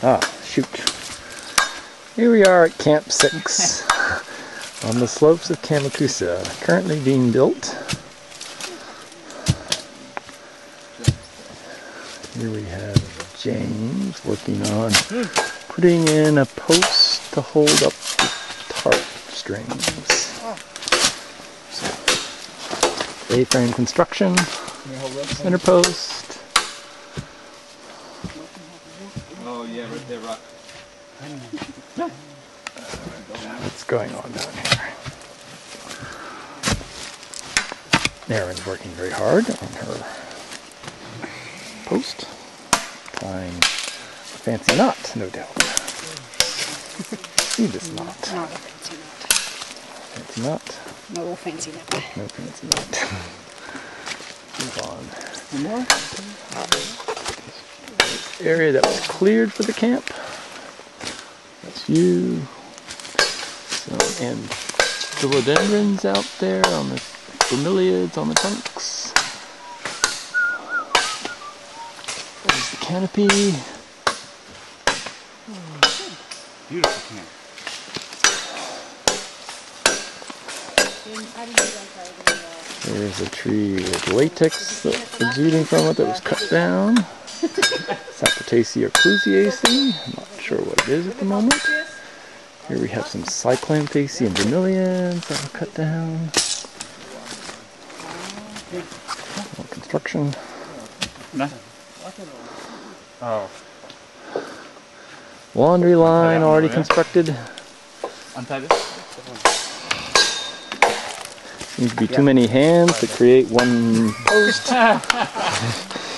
Ah, shoot. Here we are at Camp 6 on the slopes of Kamakusa, currently being built. Here we have James working on putting in a post to hold up the tarp strings. So, A-frame construction, center post. Oh yeah, right there, rock. What's going on down here? Erin's working very hard on her post, tying a fancy knot, no doubt. See this knot? Not a fancy knot. Fancy knot? No fancy knot. No fancy knot. Move on. More? Area that was cleared for the camp. That's you. And philodendrons out there on the bromeliads on the trunks. There's the canopy. Beautiful camp. There's a tree with latex exuding from it that was cut down. Saprophytaceae or Clusiaceae. I'm not sure what it is at the moment. Here we have some Cyclamphaceae and bromeliads that were cut down. More construction. Oh. Laundry line already constructed. Untie this? Seems to be too many hands to create one post.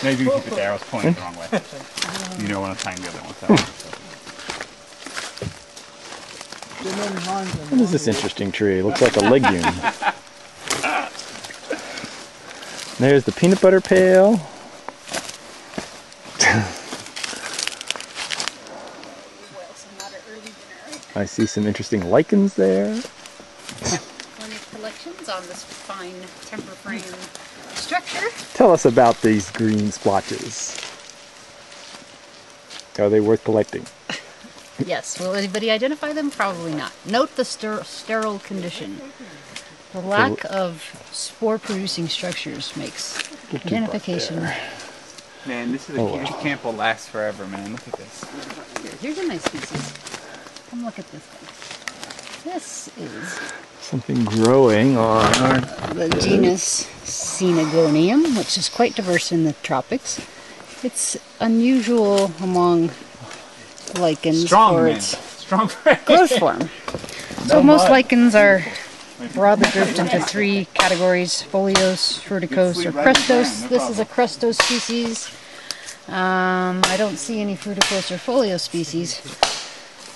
Maybe we keep it there. I was pointing the wrong way. You know when I'm tying the other one. So. What is this interesting tree? It looks like a legume. There's the peanut butter pail. I see some interesting lichens there. Collections on this fine temper frame structure. Tell us about these green splotches. Are they worth collecting? Yes. Will anybody identify them? Probably not. Note the sterile condition. The lack of spore-producing structures makes identification. Man, this is a future camp will last forever, man. Look at this. Here's a nice species. Come look at this thing. This is something growing on the genus Cynegonium, which is quite diverse in the tropics. It's unusual among lichens for its growth form. So most lichens are broadly grouped into three categories: foliose, fruticose, or crustose. This is a crustose species. I don't see any fruticose or foliose species.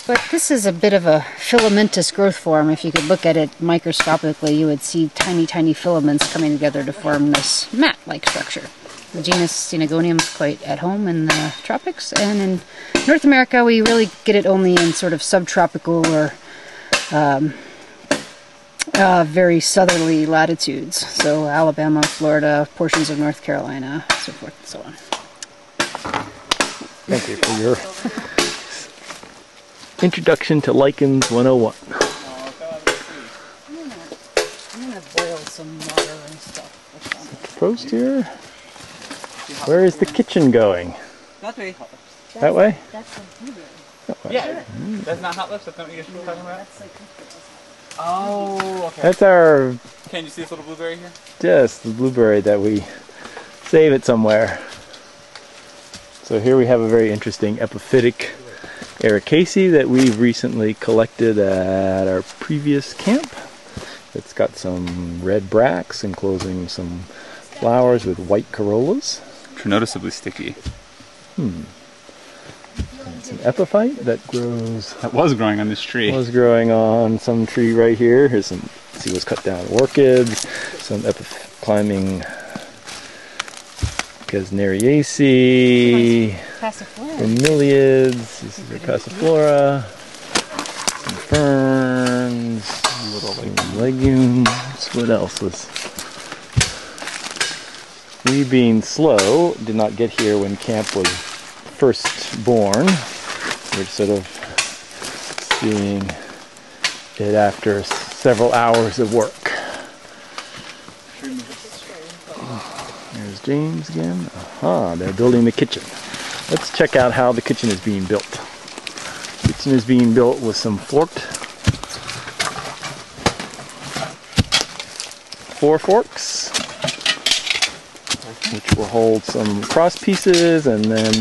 But this is a bit of a filamentous growth form. If you could look at it microscopically, you would see tiny, tiny filaments coming together to form this mat-like structure. The genus Cynegonium is quite at home in the tropics, and in North America we really get it only in sort of subtropical or very southerly latitudes. So Alabama, Florida, portions of North Carolina, so forth and so on. Thank you for your Introduction to Lichens 101. I'm gonna boil some water and stuff. Post here. Where is the kitchen going? That way. That way? That's a blueberry. That way. Yeah. That's not hot lips. That's not what you're talking about. That's like Oh, okay. That's our. Can you see this little blueberry here? Yes, the blueberry that we save it somewhere. So here we have a very interesting epiphytic Ericaceae that we've recently collected at our previous camp. It's got some red bracts enclosing some flowers with white corollas. Noticeably sticky. It's an epiphyte that grows. That was growing on this tree. Was growing on some tree right here. Here's some. See what's cut down orchids. Some climbing Gesneriaceae. Bromeliads. This is a Passiflora. Some ferns. Some legumes. What else was? We, being slow, did not get here when camp was first born. We're sort of seeing it after several hours of work. There's James again. They're building the kitchen. Let's check out how the kitchen is being built. The kitchen is being built with some forked 4 forks, which will hold some cross pieces, and then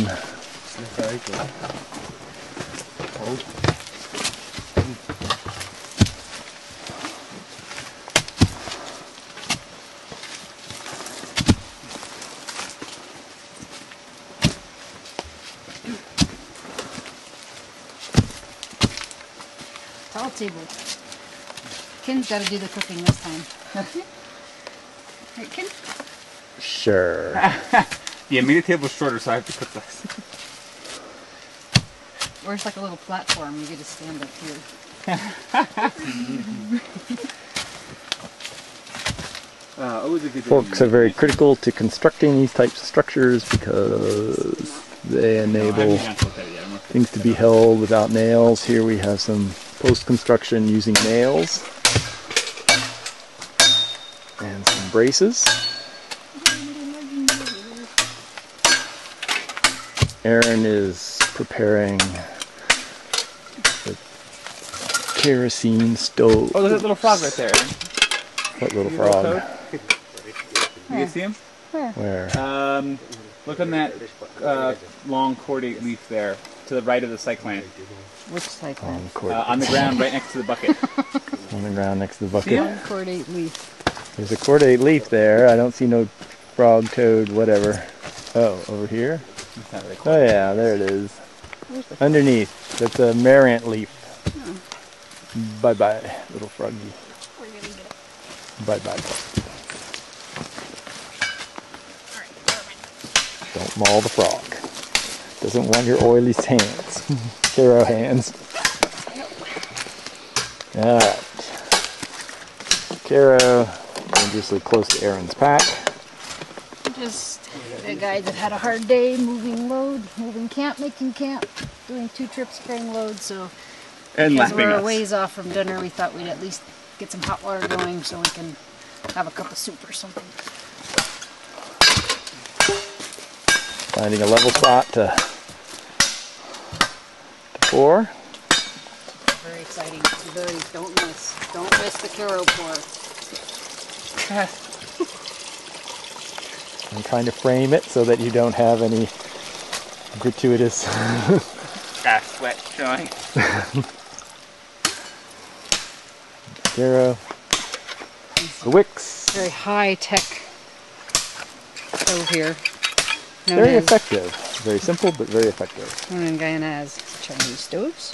tall table. Ken's got to do the cooking this time. Right, Ken? sure. Yeah, made the table shorter, so I have to cook less. Or it's like a little platform, you get to stand up here. Forks are very critical to constructing these types of structures because they enable things to be held without nails. Here we have some post-construction using nails and some braces. Erin is preparing the kerosene stove. Oh, look at that little frog right there. What little frog? Do you see him? Where? Look on that long cordate leaf there, to the right of the cyclane. Which cyclone? On the ground right next to the bucket. On the ground next to the bucket. One cordate leaf. There's a cordate leaf there. I don't see no frog, toad, whatever. Oh, over here? It's not really Oh yeah, there it is. Underneath. That's a marant leaf. Oh. Bye-bye, little froggy. We're gonna get it. Bye-bye. Don't maul the frog. Doesn't want your oily hands. Caro hands. Alright. Caro, dangerously close to Erin's pack. Just the guys have had a hard day moving load, moving camp, making camp, doing 2 trips carrying load, so And because lapping we're a us. ways off from dinner, we thought we'd at least get some hot water going so we can have a cup of soup or something. Finding a level spot to pour. Very exciting. Don't miss the Caro pour. I'm trying to frame it so that you don't have any gratuitous Got sweat showing. Caro. The wicks. Very high-tech stove here. Very effective. Very simple, but very effective. Known in Guyana as Chinese stoves.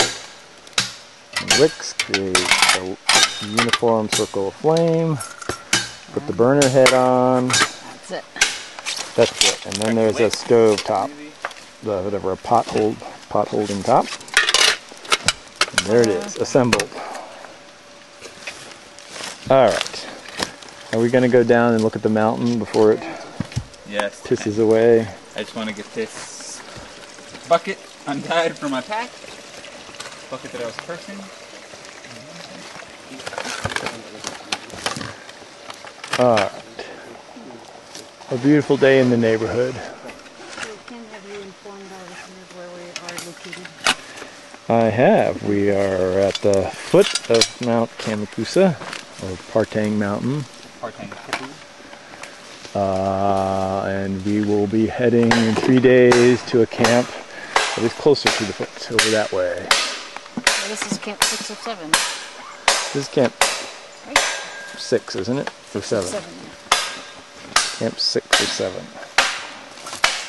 And the wicks create a uniform circle of flame. Put the burner head on. That's it. That's it. And then there's a stove top. A pot holding top. And there it is, assembled. Alright. Are we going to go down and look at the mountain before it Yes. pisses away? I just want to get this bucket untied from my pack. Bucket that I was cursing. Alright. A beautiful day in the neighborhood. So Ken, have you informed our listeners where we are located? I have. We are at the foot of Mount Kamakusa, or Partang Mountain. Part-time tepuis. And we will be heading in 3 days to a camp that is closer to the foot, over that way. Well, this is camp 6 or 7. This is camp Right? 6, isn't it? Or 7? 7. Camp 6 or 7.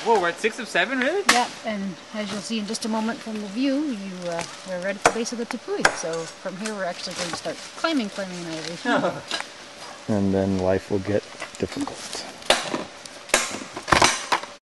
Whoa, we're at 6 of 7, really? Yeah, and as you'll see in just a moment from the view, we're right at the base of the Tepui. So from here we're actually going to start climbing an elevation. And then life will get difficult.